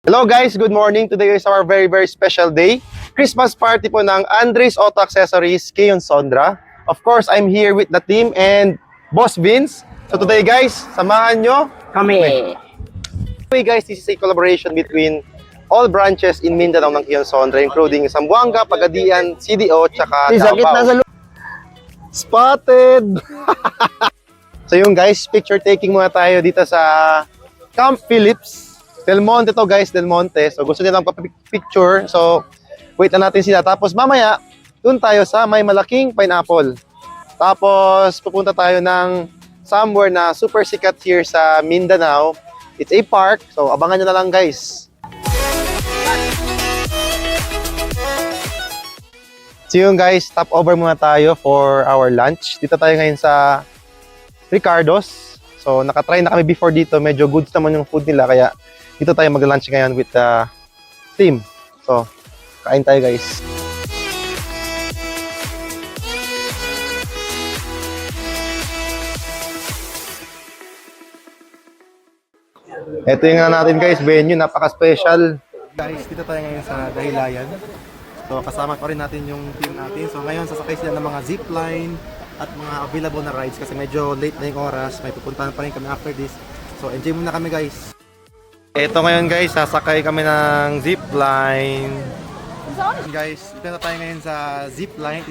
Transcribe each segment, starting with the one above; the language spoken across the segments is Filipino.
Hello guys, good morning. Today is our very special day. Christmas party po ng Andres Auto Accessories, Keon Sondra. Of course, I'm here with the team and Boss Vince. So today guys, samahan nyo Kami. Today guys, this is a collaboration between all branches in Mindanao ng Keon Sondra, including Zamboanga, Pagadian, CDO, tsaka Sakit na sa Spotted! So yun guys, picture taking muna tayo dito sa Camp Phillips. Del Monte to guys, Del Monte. So gusto nilang picture. So wait na natin sila. Tapos mamaya, dun tayo sa may malaking pineapple. Tapos pupunta tayo ng somewhere na super sikat here sa Mindanao. It's a park. So abangan nyo na lang guys. So yun guys, stop over muna tayo for our lunch. Dito tayo ngayon sa Ricardo's. So nakatry na kami before dito. Medyo goods naman yung food nila. Kaya dito tayo mag-lunch ngayon with the team. So, kain tayo guys. Ito yung natin guys, venue. Napaka-special. Guys, dito tayo ngayon sa Dahilayan. So, kasama pa rin natin yung team natin. So, ngayon sasakay sila ng mga zipline at mga available na rides kasi medyo late na yung oras. May pupuntahan pa rin kami after this. So, enjoy muna kami guys. Ito ngayon guys, sasakay kami ng zipline. Guys, ito na tayo ngayon sa zipline.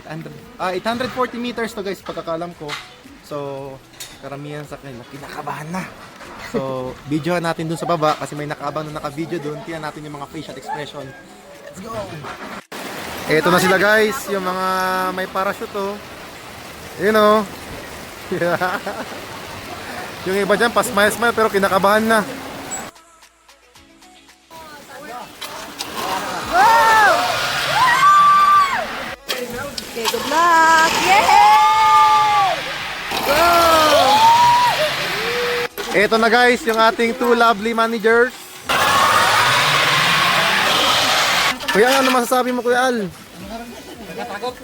840 meters to guys, pagkakalam ko. So, karamihan sa kanila, kinakabahan na. So, videohan natin dun sa baba kasi may nakaabang na naka-video dun. Tingnan natin yung mga facial expression. Let's go! Ito na sila guys, yung mga may parachute oh. You know. Yung iba dyan, pa-smile-smile pero kinakabahan na. Okay, good luck! Yay! Go! Ito na guys, yung ating two lovely managers. Kuya, ano masasabi mo Kuya Al? Nakatakot.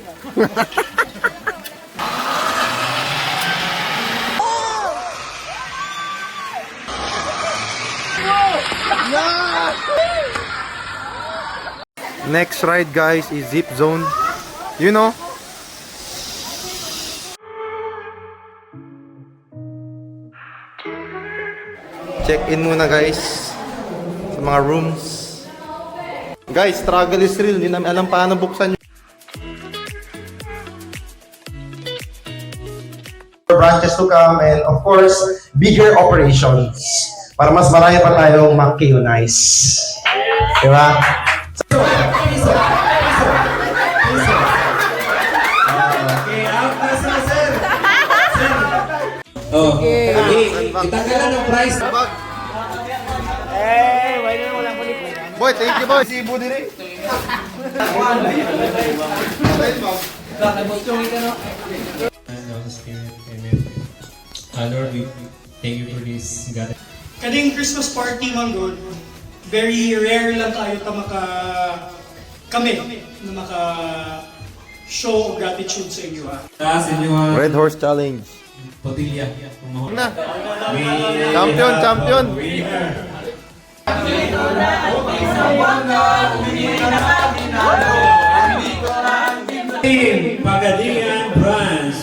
Next ride guys is Zip Zone. You know? Check in muna guys sa mga rooms. Guys, struggle is real. Hindi namin alam paano buksan yung branches to come and of course, bigger operations. Para mas marami pa tayong ma-Keonize. Diba? Oh, itanggalan ng price. Boy, thank you boy. Si Ibu diri. Lord, we thank you for this gathering. Kading Christmas party man good, very rare lang tayo kami na maka show of gratitude sa inyo ha. Sa inyo Red Horse Challenge. Potilya. Na. Champion. Team Pagadian Branch.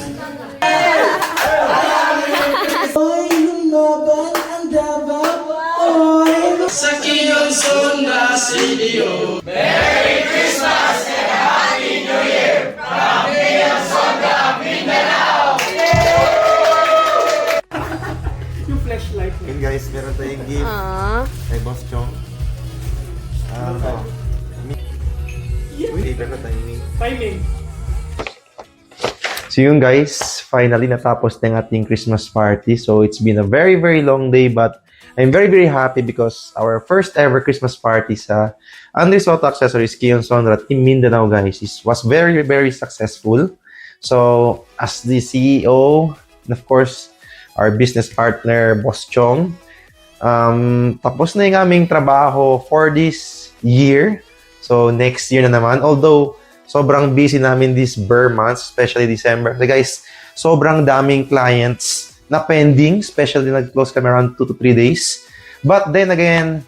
Sa Keon Sondra CDO. Merry Christmas and Happy New Year from Keon Sondra, Mindanao! Yung flashlight Okay guys, meron tayong gift kay Boss Chong. Uy, meron timing. timing. So yun guys, finally natapos na yung ating Christmas party. So it's been a very long day but I'm very happy because our first ever Christmas party sa Andres Auto Accessories Keon Sondra in Mindanao guys was very successful. So as the CEO and of course our business partner Boss Chong, tapos na yung aming trabaho for this year. So next year na naman, although sobrang busy namin this Burr months, especially December. So guys, sobrang daming clients na pending, especially nag-close kami around 2 to 3 days. But then again,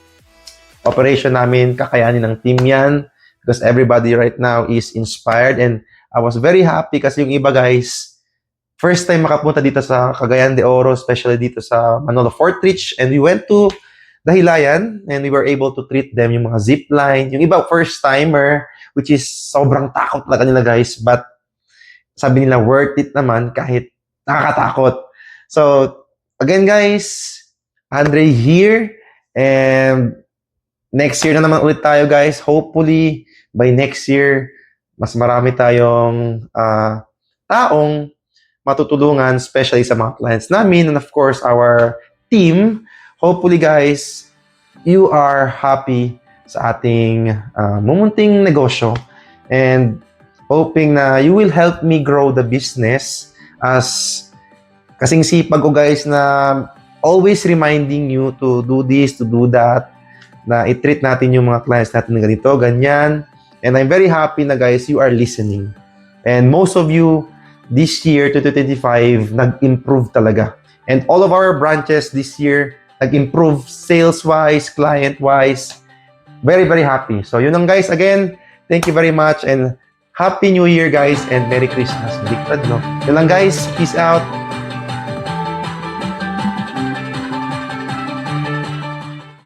operation namin, kakayanin ng team yan because everybody right now is inspired and I was very happy kasi yung iba guys, first time makapunta dito sa Cagayan de Oro, especially dito sa Manolo Fort Ridge, and we went to Dahilayan and we were able to treat them yung mga zip line. Yung iba first timer, which is sobrang takot talaga nila guys, but sabi nila worth it naman kahit nakakatakot. So again guys, Andre here, and next year na naman ulit tayo guys. Hopefully by next year mas marami tayong taong matutulungan, especially sa mga clients namin and of course our team. Hopefully guys, you are happy sa ating mumunting negosyo and hoping na you will help me grow the business as kasing sipag ko guys na always reminding you to do this, to do that, na i-treat natin yung mga clients natin na ganito, ganyan. And I'm very happy na guys, you are listening. And most of you, this year, 2025, nag-improve talaga. And all of our branches this year, nag-improve sales-wise, client-wise. Very, very happy. So yun lang guys, again, thank you very much and Happy New Year guys and Merry Christmas. Baliktad, no? Yun lang guys, peace out.